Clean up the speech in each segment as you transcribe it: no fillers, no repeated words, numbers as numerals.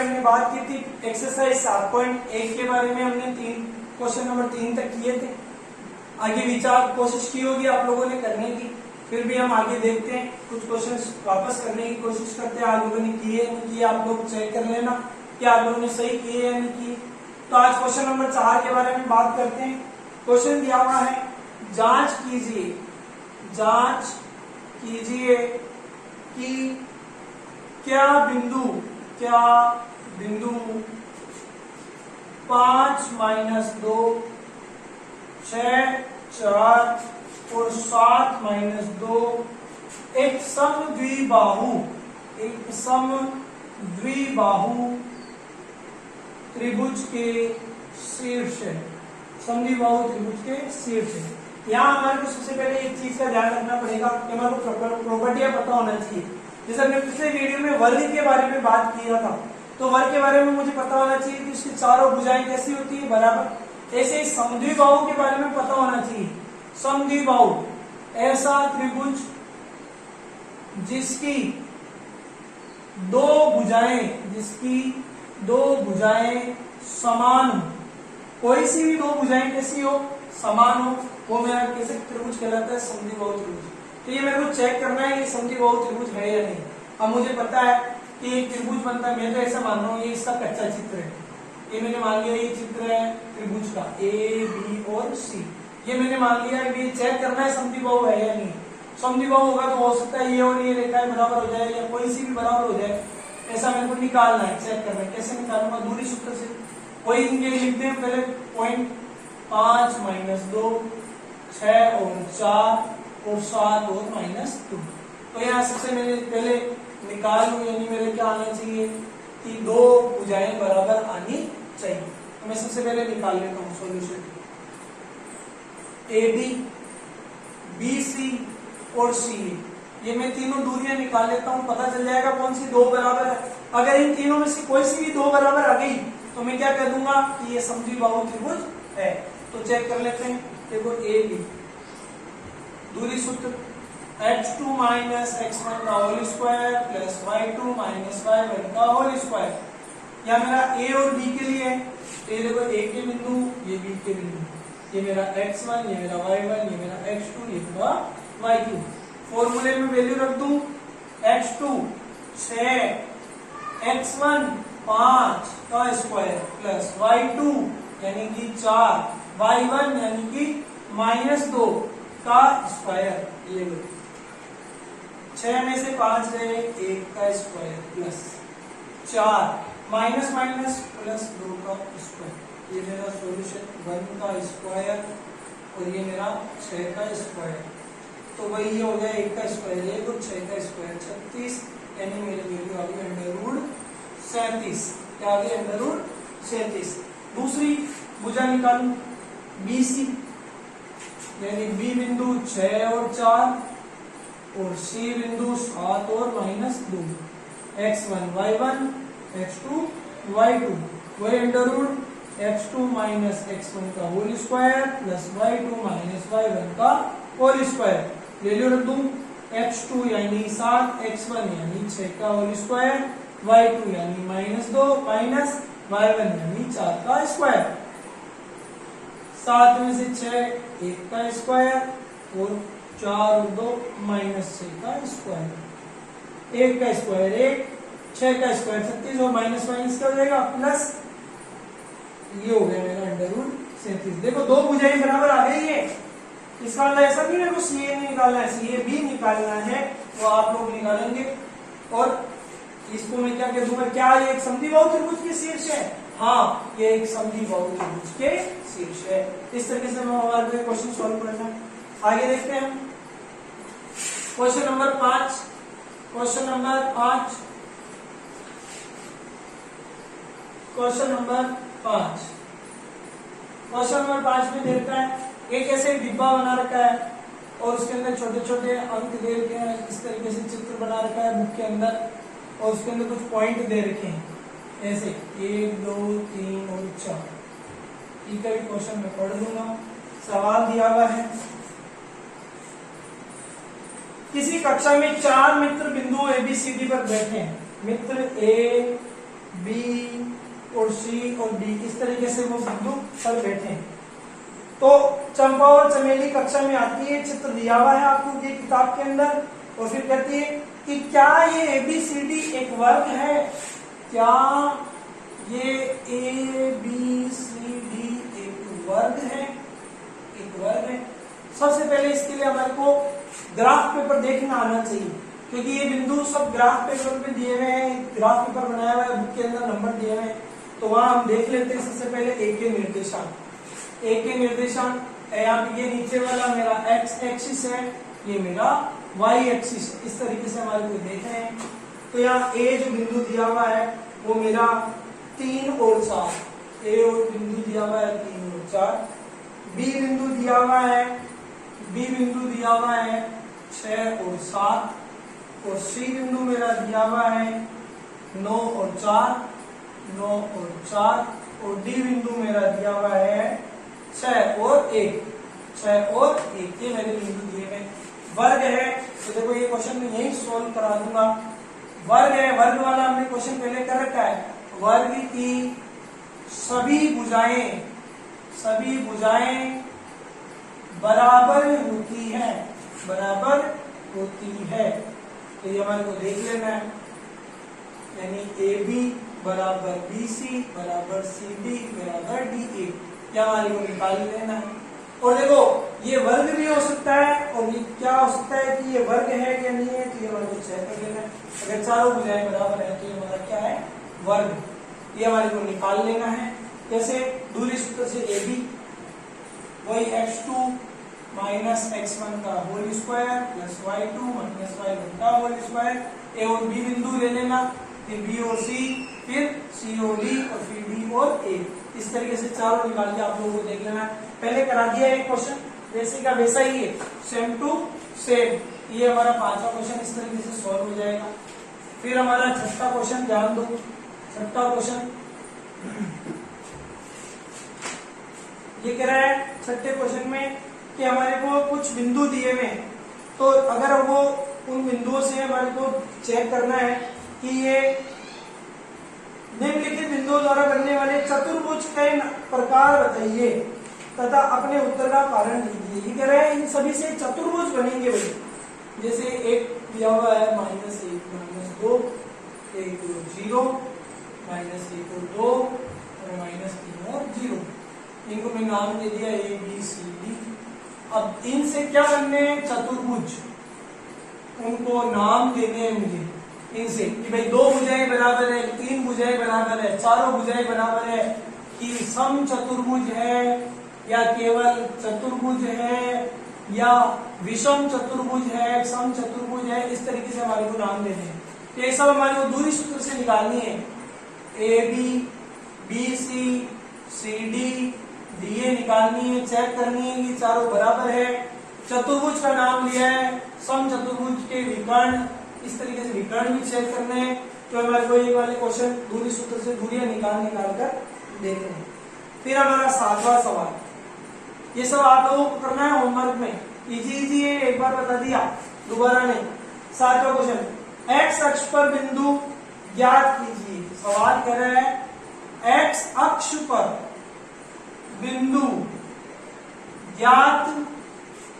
हमने बात की थी एक्सरसाइज 7.1 के बारे में। हमने क्वेश्चन नंबर 3 तक किए थे। आगे विचार कोशिश की होगी आप लोगों ने करने की, फिर भी हम आगे देखते हैं, कुछ क्वेश्चंस वापस करने की कोशिश करते हैं। आप लोगों ने किए नहीं किए, आप लोग चेक कर लेना कि आप लोगों ने सही किए या नहीं किए। तो आज क्वेश्चन नंबर 4 के बारे में बात करते हैं। क्वेश्चन दिया हुआ है, जांच कीजिए कि क्या बिंदु 5 - 2 6 4 और 7 - 2 एक समद्विबाहु त्रिभुज के शीर्ष है। समद्विबाहु त्रिभुज के शीर्ष है। यहाँ हमारे को सबसे पहले एक चीज का ध्यान रखना पड़ेगा कि हमारे को प्रॉपर्टियां पता होना चाहिए। जैसे हमने पिछले वीडियो में वर्ग के बारे में बात किया था, तो वर्ग के बारे में मुझे पता होना चाहिए कि उसकी चारों भुजाएं कैसी होती है, बराबर। ऐसे ही समद्विबाहु के बारे में पता होना चाहिए। समद्विबाहु ऐसा त्रिभुज जिसकी दो भुजाएं समान हो, कोई सी भी दो भुजाएं कैसी हो, समान हो, वो मेरा कैसे त्रिभुज कहलाता है, समद्विबाहु त्रिभुज। तो ये मेरे को चेक करना है ये समद्विबाहु त्रिभुज है या नहीं। अब मुझे पता है कि एक त्रिभुज बनता है, मैं तो ऐसा मान रहा हूँ ये इसका कच्चा चित्र है। ये मैंने मान लिया ये चित्र है त्रिभुज का ए बी और सी, ये मैंने मान लिया है। ये चेक करना है समद्विबाहु है या नहीं। समद्विबाहु होगा तो हो सकता है ये और ये रेखाएं बराबर हो जाए या कोई सी भी बराबर हो जाए, ऐसा मेरे को निकालना है, चेक करना है। कैसे निकालूंगा, दूरी सूत्र से। कोई ये लिखते हैं पहले पॉइंट 5 - 2 6 और 4 और 7 और -2। तो यहाँ सबसे मैंने पहले निकालू, यानी मेरे क्या आना चाहिए कि दो भुजाएं बराबर आनी चाहिए। तो मैं सबसे पहले निकाल लेता हूँ solution. A B, B C और सी, ये मैं तीनों दूरियां निकाल लेता हूँ, पता चल जाएगा कौन सी दो बराबर है। अगर इन तीनों में से कोई सी भी दो बराबर आ गई तो मैं क्या कह दूंगा कि ये समद्विबाहु त्रिभुज है। तो चेक कर लेते हैं। देखो ए बी, दूरी सूत्र x2 - x1 का whole square plus y2 - y1 का होल स्क्वायर। यह मेरा a और b के लिए है। ये देखो a के बिंदु, ये b के बिंदु, ये मेरा x1, ये मेरा y1, ये मेरा x2, ये मेरा y2। फॉर्मूले में वैल्यू रख दूं, x2 6, x1 5 का स्क्वायर प्लस y2 यानी कि 4, y1 यानी कि -2 का स्क्वायर। ये लो 6 में से 5 गए, 1 का स्क्वायर प्लस 4 माइनस प्लस 2 का स्क्वायर। ये मेरा सॉल्यूशन 1 का स्क्वायर और ये मेरा 6 का स्क्वायर। तो वही ये हो गया 1 का स्क्वायर 1 और 6 का स्क्वायर 36, यानी मेरी वैल्यू आ गई √37। क्या आ गई √37। दूसरी भुजा निकालू बी सी, यानी बी बिंदु 6 और 4 और सी बिंदु 7 और -2, x1 y1 x2 y2, वही √x2 - x1 का whole square plus y2 - y1 का होल स्क्वायर। वैल्यू रख दूं, x2 यानी 7, x1 यानी 6 का होल स्क्वायर, y2 यानी -2 माइनस y1 यानी 4 का स्क्वायर। 7 में से 6 1 का स्क्वायर और 4 और 2 -6 का स्क्वायर। 1 का स्क्वायर 1, 6 का स्क्वायर 36 और माइनस क्या हो जाएगा प्लस, ये हो गया मेरा √37। देखो दो भुजाएं बराबर आ गई है। इसका मतलब ऐसा नहीं मेरे को सी ए नहीं निकालना है, सी ए भी निकालना है, वो आप लोग निकालेंगे। और इसको मैं क्या कह दूंगा, क्या ये एक समद्विबाहु त्रिभुज के शीर्ष है? हाँ, ये एक समद्विबाहु त्रिभुज के शीर्ष है। इस तरीके से हम हमारे क्वेश्चन सॉल्व करना है। आगे देखते हैं क्वेश्चन नंबर 5। क्वेश्चन नंबर 5 में दे रखा है, एक ऐसे डिब्बा बना रखा है और उसके अंदर छोटे छोटे अंक दे रखे हैं। इस तरीके से चित्र बना रखा है बुक के अंदर और उसके अंदर कुछ पॉइंट दे रखे हैं ऐसे 1 2 3 और 4। इसका भी क्वेश्चन मैं पढ़ दूंगा। सवाल दिया हुआ है, किसी कक्षा में 4 मित्र बिंदु ABCD पर बैठे हैं। मित्र A बी और सी और डी, इस तरीके से वो बिंदु पर बैठे हैं। तो चंपा और चमेली कक्षा में आती है, चित्र दिया हुआ है आपको ये किताब के अंदर, और फिर कहती है कि क्या ये ABCD एक वर्ग है, क्या ये ABCD एक वर्ग है, एक वर्ग है। सबसे पहले इसके लिए हमारे को ग्राफ पेपर देखना आना चाहिए, क्योंकि ये बिंदु सब ग्राफ पेपर पे दिए हुए हैं, ग्राफ पेपर बनाया हुआ है, बुक के अंदर नंबर दिए हुए हैं, तो वहां हम देख लेते हैं। सबसे पहले ए के निर्देशांक, ए के निर्देशांक यहाँ पे ये नीचे वाला मेरा x एक्सिस है, ये मेरा y एक्सिस है, इस तरीके से हमारे को देख रहे हैं। तो यहाँ a जो बिंदु दिया हुआ है वो मेरा 3 और 4, a और बिंदु दिया हुआ है 3 और 4, b बिंदु दिया हुआ है, b बिंदु दिया हुआ है 6 और 7, और c बिंदु मेरा दिया हुआ है 9 और 4, 9 और 4, और d बिंदु मेरा दिया हुआ है 6 और 1, 6 और 1, ये मेरे बिंदु दिए गए। वर्ग है तो देखो ये क्वेश्चन में यही सोल्व करा दूंगा। वर्ग है, वर्ग वाला हमने क्वेश्चन पहले कर रखा है। वर्ग की सभी भुजाएं बराबर होती है, बराबर होती है, तो ये हमारे को देख लेना है, यानी AB बराबर BC बराबर CD बराबर DA, क्या हमारे को निकाल लेना है। और देखो ये वर्ग भी हो सकता है, और ये क्या हो सकता है कि ये वर्ग है या नहीं है, तो ये हमारे को चेक कर लेना है। अगर चारों भुजाएं बराबर है तो ये हमारा क्या है, वर्ग, ये हमारे को निकाल लेना है। जैसे दूरी सूत्र से AB वही x2 माइनस x1 का whole square plus y2 minus y1 का होल स्क्वायर, ए और बी बिंदु ले लेना, फिर बी और सी, फिर सी और डी, और फिर डी और ए, इस तरीके से चारों निकाल के आप लोगों को देख लेना है। पहले करा दिया एक क्वेश्चन, वैसे का वैसा ही है, सेम टू सेम। ये हमारा 5वां क्वेश्चन इस तरीके से सॉल्व हो जाएगा। फिर हमारा 6ठा क्वेश्चन, ध्यान दो, 6ठा क्वेश्चन ये कह रहा है 6ठे क्वेश्चन में कि हमारे को कुछ बिंदु दिए हुए हैं, तो अगर वो उन बिंदुओं से हमारे को चेक करना है कि ये निम्नलिखित बिंदुओं द्वारा बनने वाले चतुर्भुज के प्रकार बताइए तथा अपने उत्तर का कारण लीजिए। ये कह रहे हैं इन सभी से चतुर्भुज बनेंगे भाई, जैसे एक दिया हुआ है -1 -2, 1 और 0, -1 और 2, और -3 और 0, इनको मैं नाम दे दिया ABCD। अब इनसे क्या बनने हैं, चतुर्भुज, उनको नाम देने हैं मुझे इनसे कि भाई 2 भुजाएं बराबर है, 3 भुजाएं बराबर है, चारों भुजाएं बराबर है, कि सम चतुर्भुज है या केवल चतुर्भुज है या विषम चतुर्भुज है, सम चतुर्भुज है, इस तरीके से हमारे को नाम देने हैं। तो ये सब हमारे को दूरी सूत्र से निकालनी है। AB BC CD DA निकालनी है, चेक करनी है कि चारों बराबर है। चतुर्भुज का नाम लिया है, सम चतुर्भुज के विकर्ण, इस तरीके से विकर्ण भी चेक करने हैं। तो हमारे को ये वाले क्वेश्चन दूरी सूत्र से दूरियां निकाल कर देखने हैं। फिर हमारा 7वां सवाल, ये सब आप लोगों को करना है होमवर्क में, इजी है, एक बार बता दिया, दोबारा नहीं। 7वां क्वेश्चन, x अक्ष पर बिंदु ज्ञात कीजिए। सवाल कर रहा है x अक्ष पर बिंदु ज्ञात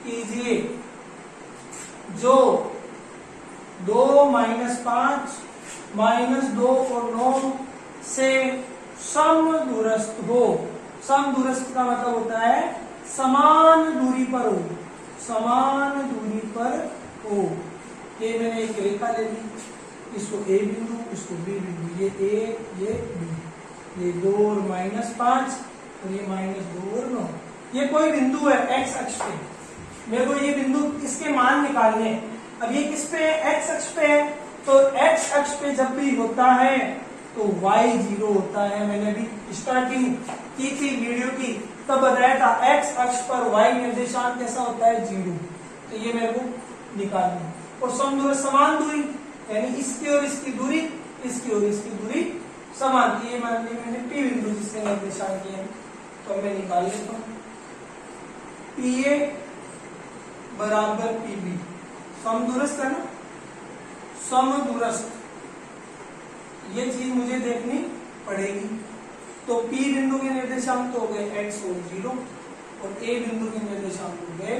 कीजिए जो 2 -5 -2 और 9 से समदूरस्थ हो। समदूरस्थ का मतलब होता है समान दूरी पर हो, समान दूरी पर हो। ये मैंने एक रेखा ले ली, इसको A बिंदु, इसको B बिंदु, ये A ये B, ये 2 और -5 और ये -2 और 9, ये कोई बिंदु है x अक्ष पे। मेरे को ये बिंदु इसके मान निकालने। अब ये किस पे है, x अक्ष पे है, तो x अक्ष पे जब भी होता है तो y 0 होता है। मैंने अभी स्टार्टिंग की थी वीडियो की, तब बताया था x अक्ष पर y निर्देशांक कैसा होता है, 0। तो ये मेरे को निकालना है। और समदूर समान दूरी, यानी इसकी और इसकी दूरी, इसकी और इसकी दूरी समान। ये मैंने P बिंदु जिससे निर्देशांक किए, तो मैं निकाल लेता हूँ। PA बराबर PB, समदूरस्थ है ना, समदूरस्थ, ये चीज मुझे देखनी तो P बिंदु के निर्देशांक तो हो गए x और 0 और A बिंदु के निर्देशांक हो गए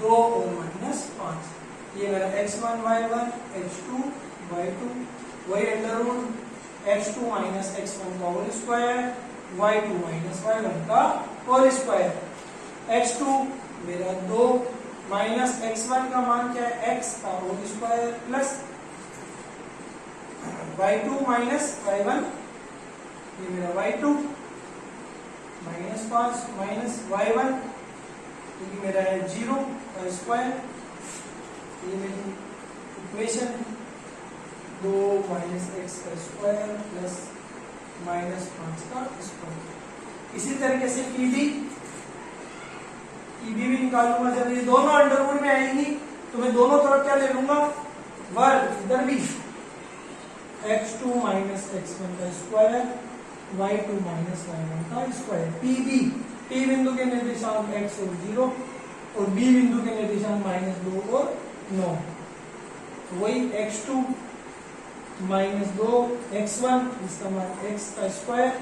2 और -5। ये मेरा x1 y1 h2 y2 वही under root x2 minus x1 का whole square y2 minus y1 का होल स्क्वायर। x2 मेरा 2 माइनस x1 का मान क्या है x का whole square plus y2 minus y1 ये मेरा y2 -5 माइनस y1 क्योंकि मेरा है 0 का स्क्वायर। ये मेरी इक्वेशन 2 माइनस x का स्क्वायर प्लस -5 का स्क्वायर। इसी तरीके से PB भी निकालूंगा। जब ये दोनों अंडरवुड में आएंगी तो मैं दोनों तरफ क्या ले लूंगा वर्ग, इधर भी x2 माइनस x1 का स्क्वायर y2 माइनस y1 का स्क्वायर। PB P बिंदु के निर्देशांक x और 0 और B बिंदु के निर्देशांक -2 और 9। तो वही x2 -2 x1 इसका मान x का स्क्वायर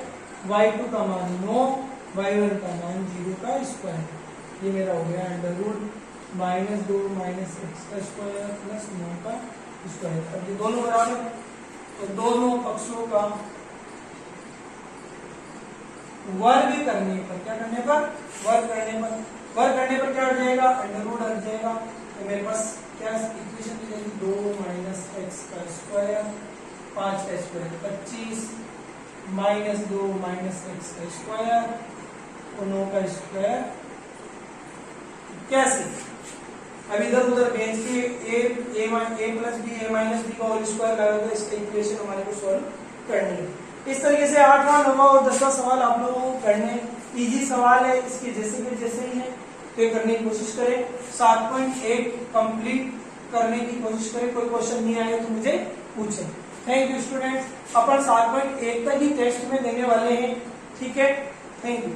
y2 का मान 9 y1 का मान 0 का स्क्वायर। ये मेरा हो गया अंडर रूट -2 माइनस x का स्क्वायर प्लस 9 का स्क्वायर। अब ये दोनों बराबर तो दोनों पक्षों का वर्ग करने पर क्या करने पर वर्ग करने पर क्या हो जाएगा अंडर रूट हट जाएगा। तो मेरे पास क्या इक्वेशन मिल जाएगी 2 माइनस x का स्क्वायर 5 का स्क्वायर 25 -2 माइनस x का स्क्वायर और 9 का स्क्वायर। कैसे अब इधर उधर भेज के a plus b a minus b का होल स्क्वायर लगाकर तो इसका इक्वेशन हमारे को सॉल्व करनी है। इस तरीके से 8वां 9वां और 10वां सवाल आप लोगों को करने इजी सवाल है, इसके जैसे के जैसे ही है तो ये करने की कोशिश करें। 7.8 कंप्लीट करने की कोशिश करें। कोई क्वेश्चन नहीं आया तो मुझे पूछें। Thank you students. अपन 7.1 तक ही टेस्ट में देने वाले हैं, ठीक है। Thank you.